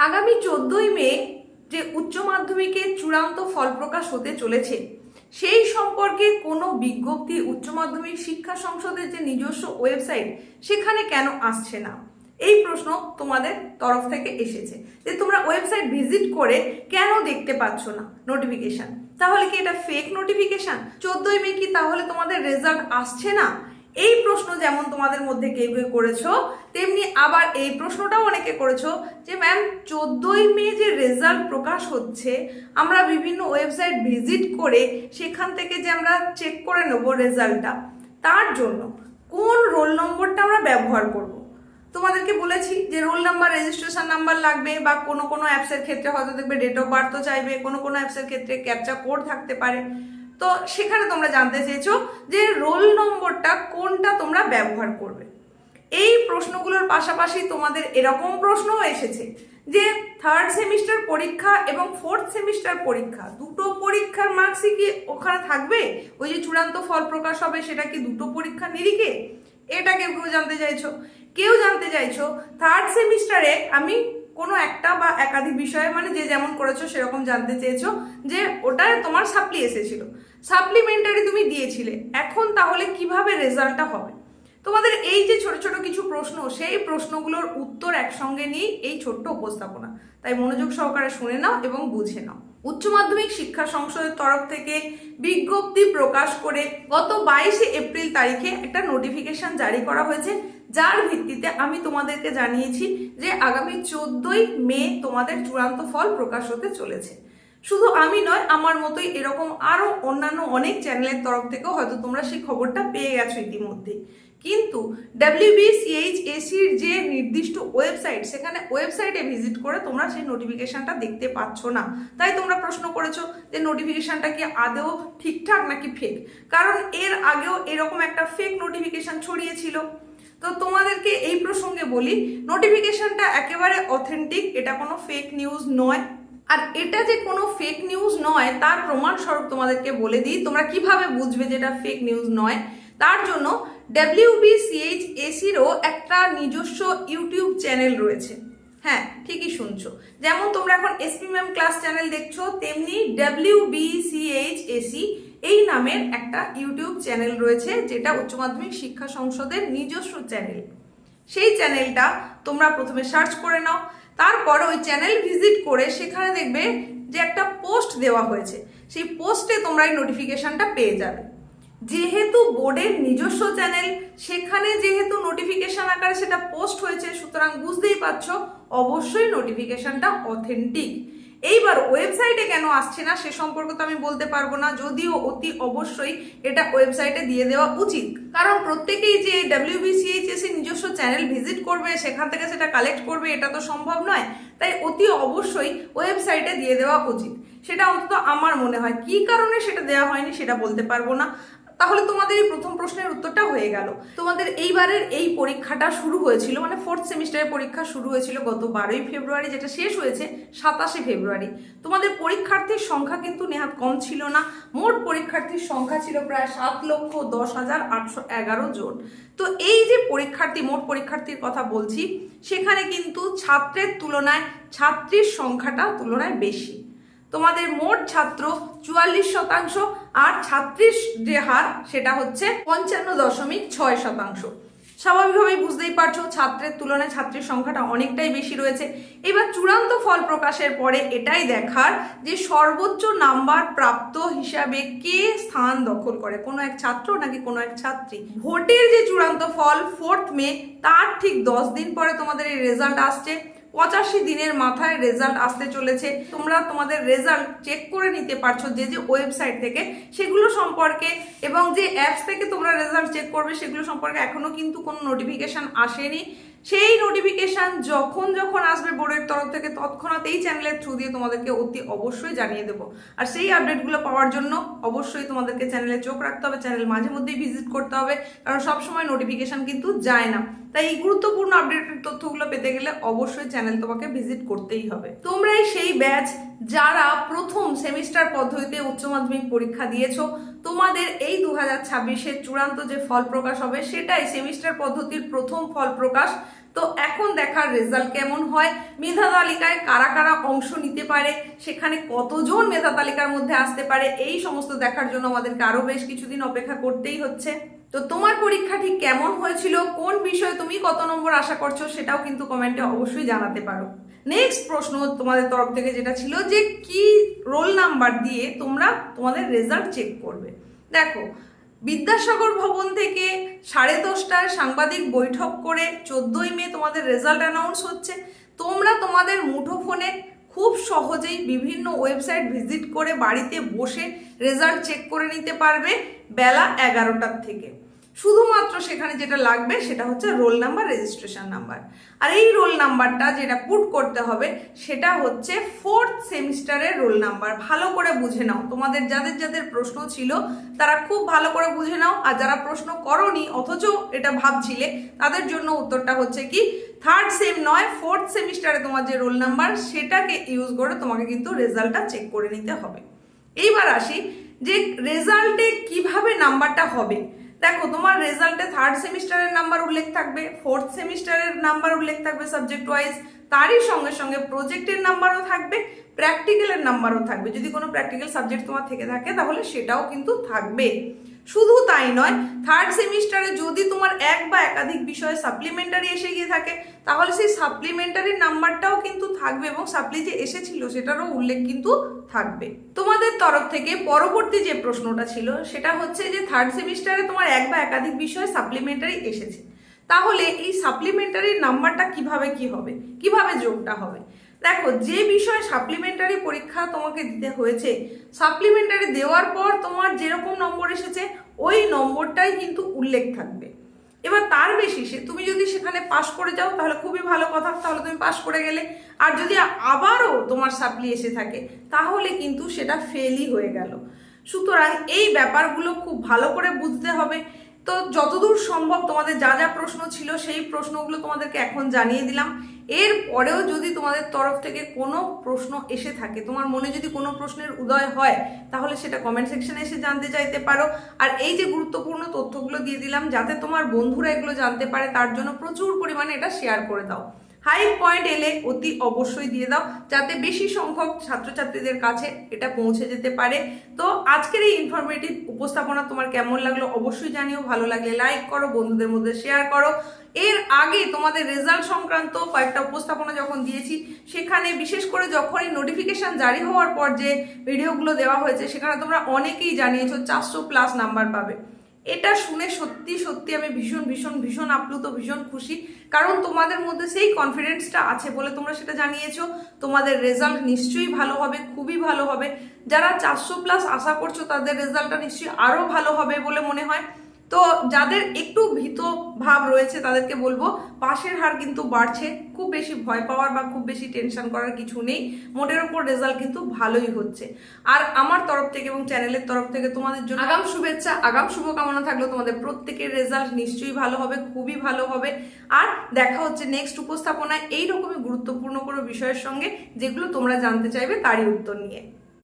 আগামী 14ই মে যে উচ্চ মাধ্যমিকের চূড়ান্ত ফল প্রকাশ হতে চলেছে সেই সম্পর্কে কোনো বিজ্ঞপ্তি উচ্চ মাধ্যমিক শিক্ষা সংসদের যে নিজস্ব ওয়েবসাইট সেখানে কেন আসছে না? এই প্রশ্ন তোমাদের তরফ থেকে এসেছে যে তোমরা ওয়েবসাইট ভিজিট করে কেন দেখতে পাচ্ছ না নোটিফিকেশন। তাহলে কি এটা ফেক নোটিফিকেশন? 14ই মে কি তাহলে তোমাদের রেজাল্ট আসছে না? এই প্রশ্ন যেমন তোমাদের মধ্যে কেউ কেউ করেছো, তেমনি আবার এই প্রশ্নটাও অনেকে করেছো যে ম্যাম 14ই মে যে রেজাল্ট প্রকাশ হচ্ছে আমরা বিভিন্ন ওয়েবসাইট ভিজিট করে সেখান থেকে যে আমরা চেক করে নেব রেজাল্টটা, তার জন্য কোন রোল নম্বরটা আমরা ব্যবহার করব। তোমাদেরকে বলেছি যে রোল নাম্বার, রেজিস্ট্রেশন নাম্বার লাগবে, বা কোনো কোনো অ্যাপসের ক্ষেত্রে হয়তো দেখবে ডেট অফ বার্থও চাইবে, কোনো কোনো অ্যাপসের ক্ষেত্রে ক্যাপচা কোড থাকতে পারে। তো সেখানে তোমরা জানতে চেয়েছো যে রোল নম্বরটা কোনটা তোমরা ব্যবহার করবে। এই প্রশ্নগুলোর পাশাপাশি তোমাদের এরকম প্রশ্নও এসেছে যে থার্ড সেমিস্টার পরীক্ষা এবং ফোর্থ সেমিস্টার পরীক্ষা, দুটো পরীক্ষার মার্কসই কি ওখানে থাকবে? ওই যে চূড়ান্ত ফল প্রকাশ হবে সেটা কি দুটো পরীক্ষা নিরিখে? এটা কেউ কেউ জানতে চাইছো। কেউ জানতে চাইছো থার্ড সেমিস্টারে আমি কোনো একটা বা একাধিক বিষয়ে, মানে যে যেমন করেছো সেরকম জানতে চেয়েছো যে ওটায় তোমার সাপ্লি এসেছিল, সাপ্লিমেন্টারি তুমি দিয়েছিলে, এখন তাহলে কিভাবে রেজাল্টটা হবে? তোমাদের এই যে ছোট ছোট কিছু প্রশ্ন, সেই প্রশ্নগুলোর উত্তর একসঙ্গে নিয়ে এই ছোট্ট উপস্থাপনা, তাই মনোযোগ সহকারে শুনে নাও এবং বুঝে নাও। উচ্চ মাধ্যমিক শিক্ষা সংসদের তরফ থেকে বিজ্ঞপ্তি প্রকাশ করে গত 22শে এপ্রিল তারিখে একটা নোটিফিকেশন জারি করা হয়েছে, যার ভিত্তিতে আমি তোমাদেরকে জানিয়েছি যে আগামী 14ই মে তোমাদের চূড়ান্ত ফল প্রকাশ হতে চলেছে। শুধু আমি নয়, আমার মতোই এরকম আরো অন্যান্য অনেক চ্যানেলের তরফ থেকেও হয়তো তোমরা সেই খবরটা পেয়ে গেছো ইতিমধ্যে। কিন্তু WBCHSCর যে নির্দিষ্ট ওয়েবসাইট, সেখানে ওয়েবসাইটে ভিজিট করে তোমরা সেই নোটিফিকেশনটা দেখতে পাচ্ছ না। তাই তোমরা প্রশ্ন করেছো যে নোটিফিকেশনটা কি আদৌ ঠিকঠাক নাকি ফেক, কারণ এর আগেও এরকম একটা ফেক নোটিফিকেশন ছড়িয়েছিল। তো তোমাদেরকে এই প্রসঙ্গে বলি, নোটিফিকেশনটা একেবারে অথেন্টিক, এটা কোনো ফেক নিউজ নয়। আর এটা যে কোনো ফেক নিউজ নয় তার প্রমাণস্বরূপ তোমাদেরকে বলে দিই, তোমরা কিভাবে বুঝবে যে এটা ফেক নিউজ নয়। তার জন্য WBCHSCরও একটা নিজস্ব ইউটিউব চ্যানেল রয়েছে। হ্যাঁ, ঠিকই শুনছো, যেমন তোমরা এখন SP ম্যাম ক্লাস চ্যানেল দেখছো, তেমনি WBCHSC এই নামের একটা ইউটিউব চ্যানেল রয়েছে, যেটা উচ্চ মাধ্যমিক শিক্ষা সংসদের নিজস্ব চ্যানেল। সেই চ্যানেলটা তোমরা প্রথমে সার্চ করে নাও, তারপর ওই চ্যানেল ভিজিট করে সেখানে দেখবে যে একটা পোস্ট দেওয়া হয়েছে, সেই পোস্টে তোমরা এই নোটিফিকেশনটা পেয়ে যাবে। যেহেতু বোর্ডের নিজস্ব চ্যানেল, সেখানে যেহেতু নোটিফিকেশন আকারে সেটা পোস্ট হয়েছে, সুতরাং বুঝতেই পারছো অবশ্যই নোটিফিকেশনটা অথেন্টিক। এইবার ওয়েবসাইটে কেন আসছে না সে সম্পর্কে তো আমি বলতে পারবো না, যদিও অতি অবশ্যই এটা ওয়েবসাইটে দিয়ে দেওয়া উচিত, কারণ প্রত্যেকেই যে WBCHSC নিজস্ব চ্যানেল ভিজিট করবে সেখান থেকে সেটা কালেক্ট করবে এটা তো সম্ভব নয়। তাই অতি অবশ্যই ওয়েবসাইটে দিয়ে দেওয়া উচিত, সেটা অন্তত আমার মনে হয়। কি কারণে সেটা দেওয়া হয়নি সেটা বলতে পারবো না। তাহলে তোমাদের এই প্রথম প্রশ্নের উত্তরটা হয়ে গেল। তোমাদের এইবারের এই পরীক্ষাটা শুরু হয়েছিল, মানে ফোর্থ সেমিস্টারের পরীক্ষা শুরু হয়েছিল গত 12ই ফেব্রুয়ারি, যেটা শেষ হয়েছে 27শে ফেব্রুয়ারি। তোমাদের পরীক্ষার্থীর সংখ্যা কিন্তু নেহাত কম ছিল না, মোট পরীক্ষার্থীর সংখ্যা ছিল প্রায় 7,10,811 জন। তো এই যে পরীক্ষার্থী, মোট পরীক্ষার্থীর কথা বলছি, সেখানে কিন্তু ছাত্রের তুলনায় ছাত্রীর সংখ্যাটা তুলনায় বেশি। তোমাদের মোট ছাত্র 44%, আর ছাত্রীর যে হার সেটা হচ্ছে 55.6%। স্বাভাবিকভাবেই বুঝতেই পারছো ছাত্রের তুলনায় ছাত্রীর সংখ্যাটা অনেকটাই বেশি রয়েছে। এবার চূড়ান্ত ফল প্রকাশের পরে এটাই দেখার যে সর্বোচ্চ নাম্বার প্রাপ্ত হিসাবে কে স্থান দখল করে, কোনো এক ছাত্র নাকি কোনো এক ছাত্রী। ভোটের যে চূড়ান্ত ফল 4th মে, তার ঠিক 10 দিন পরে তোমাদের এই রেজাল্ট আসছে। 85 দিনের মাথায় রেজাল্ট আসতে চলেছে। তোমরা তোমাদের রেজাল্ট চেক করে নিতে পারছো যে যে ওয়েবসাইট থেকে, সেগুলো সম্পর্কে এবং যে অ্যাপস থেকে তোমরা রেজাল্ট চেক করবে সেগুলো সম্পর্কে এখনো কিন্তু কোনো নোটিফিকেশন আসেনি। সেই নোটিফিকেশন যখন যখন আসবে বোর্ডের তরফ থেকে, তৎক্ষণাৎ এই চ্যানেলের থ্রু দিয়ে তোমাদেরকে অতি অবশ্যই জানিয়ে দেবো। আর সেই আপডেটগুলো পাওয়ার জন্য অবশ্যই তোমাদেরকে চ্যানেলে চোখ রাখতে হবে, চ্যানেল মাঝে মধ্যেই ভিজিট করতে হবে, কারণ সবসময় নোটিফিকেশন কিন্তু যায় না। তাই এই গুরুত্বপূর্ণ আপডেটের তথ্যগুলো পেতে গেলে অবশ্যই চ্যানেল তোমাকে ভিজিট করতেই হবে। তোমরাই সেই ব্যাচ যারা প্রথম সেমিস্টার পদ্ধতিতে উচ্চ মাধ্যমিক পরীক্ষা দিয়েছো, তোমাদের এই 2026-এর চূড়ান্ত যে ফল প্রকাশ হবে সেটাই সেমিস্টার পদ্ধতির প্রথম ফল প্রকাশ। তো এখন দেখার রেজাল্ট কেমন হয়, মেধা তালিকায় কারা কারা অংশ নিতে পারে, সেখানে কতজন মেধা তালিকার মধ্যে আসতে পারে, এই সমস্ত দেখার জন্য আমাদেরকে আরো বেশ কিছুদিন অপেক্ষা করতেই হচ্ছে। তো তোমার পরীক্ষা ঠিক কেমন হয়েছিল, কোন বিষয়ে তুমি কত নম্বর আশা করছো, সেটাও কিন্তু কমেন্টে অবশ্যই জানাতে পারো। নেক্সট প্রশ্ন তোমাদের তরফ থেকে যেটা ছিল যে কি রোল নাম্বার দিয়ে তোমরা তোমাদের রেজাল্ট চেক করবে। দেখো, বিদ্যাসাগর ভবন থেকে 10:30টায় সাংবাদিক বৈঠক করে 14ই মে তোমাদের রেজাল্ট অ্যানাউন্স হচ্ছে। তোমরা তোমাদের মুঠোফোনে খুব সহজেই বিভিন্ন ওয়েবসাইট ভিজিট করে বাড়িতে বসে রেজাল্ট চেক করে নিতে পারবে বেলা 11টার থেকে। শুধুমাত্র সেখানে যেটা লাগবে সেটা হচ্ছে রোল নাম্বার, রেজিস্ট্রেশন নাম্বার। আর এই রোল নাম্বারটা যেটা পুট করতে হবে সেটা হচ্ছে 4th সেমিস্টারের রোল নাম্বার। ভালো করে বুঝে নাও, তোমাদের যাদের যাদের প্রশ্ন ছিল তারা খুব ভালো করে বুঝে নাও। আর যারা প্রশ্ন করনি অথচ এটা ভাবছিলে, তাদের জন্য উত্তরটা হচ্ছে কি 3rd সেম নয় 4th সেমিস্টারে তোমার যে রোল নাম্বার সেটাকে ইউজ করে তোমাকে কিন্তু রেজাল্টটা চেক করে নিতে হবে। এইবার আসি যে রেজাল্টে কিভাবে নাম্বারটা হবে। দেখো, তোমার রেজাল্টে 3rd সেমিস্টারের নাম্বার উল্লেখ থাকবে, 4th সেমিস্টারের নাম্বার উল্লেখ থাকবে সাবজেক্ট ওয়াইজ, তারই সঙ্গে সঙ্গে প্রজেক্টের নাম্বারও থাকবে, প্র্যাকটিক্যালের নাম্বারও থাকবে। যদি কোনো প্র্যাকটিক্যাল সাবজেক্ট তোমার থেকে থাকে তাহলে সেটাও কিন্তু থাকবে। শুধু তাই নয়, 3rd সেমিস্টারে যদি তোমার এক বা একাধিক বিষয়ে সাপ্লিমেন্টারি এসে গিয়ে থাকে তাহলে সেই সাপ্লিমেন্টারি নাম্বারটাও কিন্তু থাকবে এবং সাপ্লি যে এসেছিল সেটারও উল্লেখ কিন্তু থাকবে। তোমাদের তরফ থেকে পরবর্তী যে প্রশ্নটা ছিল সেটা হচ্ছে যে 3rd সেমিস্টারে তোমার এক বা একাধিক বিষয়ে সাপ্লিমেন্টারি এসেছে, তাহলে এই সাপ্লিমেন্টারি নাম্বারটা কিভাবে কি হবে, কিভাবে যোগটা হবে। দেখো, যে বিষয়ে সাপ্লিমেন্টারি পরীক্ষা তোমাকে দিতে হয়েছে, সাপ্লিমেন্টারি দেওয়ার পর তোমার যেরকম নম্বর এসেছে ওই নম্বরটাই কিন্তু উল্লেখ থাকবে। এবার তার বেশি তুমি যদি সেখানে পাশ করে যাও তাহলে খুবই ভালো কথা, তাহলে তুমি পাশ করে গেলে। আর যদি আবারও তোমার সাপ্লি এসে থাকে তাহলে কিন্তু সেটা ফেলই হয়ে গেল। সুতরাং এই ব্যাপারগুলো খুব ভালো করে বুঝতে হবে। তো যতদূর সম্ভব তোমাদের যা যা প্রশ্ন ছিল সেই প্রশ্নগুলো তোমাদেরকে এখন জানিয়ে দিলাম। এর পরেও যদি তোমাদের তরফ থেকে কোনো প্রশ্ন এসে থাকে, তোমার মনে যদি কোনো প্রশ্নের উদয় হয়, তাহলে সেটা কমেন্ট সেকশনে এসে জানতে চাইতে পারো। আর এই যে গুরুত্বপূর্ণ তথ্যগুলো দিয়ে দিলাম যাতে তোমার বন্ধুরা এগুলো জানতে পারে, তার জন্য প্রচুর পরিমাণে এটা শেয়ার করে দাও। হাই পয়েন্ট এলে অতি অবশ্যই দিয়ে দাও যাতে বেশি সংখ্যক ছাত্রছাত্রীদের কাছে এটা পৌঁছে যেতে পারে। তো আজকের এই ইনফরমেটিভ উপস্থাপনা তোমার কেমন লাগলো অবশ্যই জানিও। ভালো লাগলে লাইক করো, বন্ধুদের মধ্যে শেয়ার করো। এর আগে তোমাদের রেজাল্ট সংক্রান্ত কয়েকটা উপস্থাপনা যখন দিয়েছি সেখানে বিশেষ করে যখনই নোটিফিকেশন জারি হওয়ার পর যে ভিডিওগুলো দেওয়া হয়েছে সেখানে তোমরা অনেকেই জানিয়েছো 400+ নাম্বার পাবে। এটা শুনে সত্যি সত্যি আমি ভীষণ ভীষণ ভীষণ আপ্লুত, ভীষণ খুশি। কারণ তোমাদের মধ্যে সেই কনফিডেন্সটা আছে বলে তোমরা সেটা জানিয়েছো। তোমাদের রেজাল্ট নিশ্চয়ই ভালো হবে, খুবই ভালো হবে। যারা 400+ আশা করছো তাদের রেজাল্টটা নিশ্চয়ই আরো ভালো হবে বলে মনে হয়। তো যাদের একটু ভীত ভাব রয়েছে তাদেরকে বলবো পাশের হার কিন্তু বাড়ছে, খুব বেশি ভয় পাওয়ার বা খুব বেশি টেনশন করার কিছু নেই। মোটের ওপর রেজাল্ট কিন্তু ভালোই হচ্ছে। আর আমার তরফ থেকে এবং চ্যানেলের তরফ থেকে তোমাদের জন্য আগাম শুভেচ্ছা, আগাম শুভকামনা থাকলো। তোমাদের প্রত্যেকের রেজাল্ট নিশ্চয়ই ভালো হবে, খুবই ভালো হবে। আর দেখা হচ্ছে নেক্সট উপস্থাপনায় এইরকমই গুরুত্বপূর্ণ কোনো বিষয়ের সঙ্গে যেগুলো তোমরা জানতে চাইবে তারই উত্তর নিয়ে।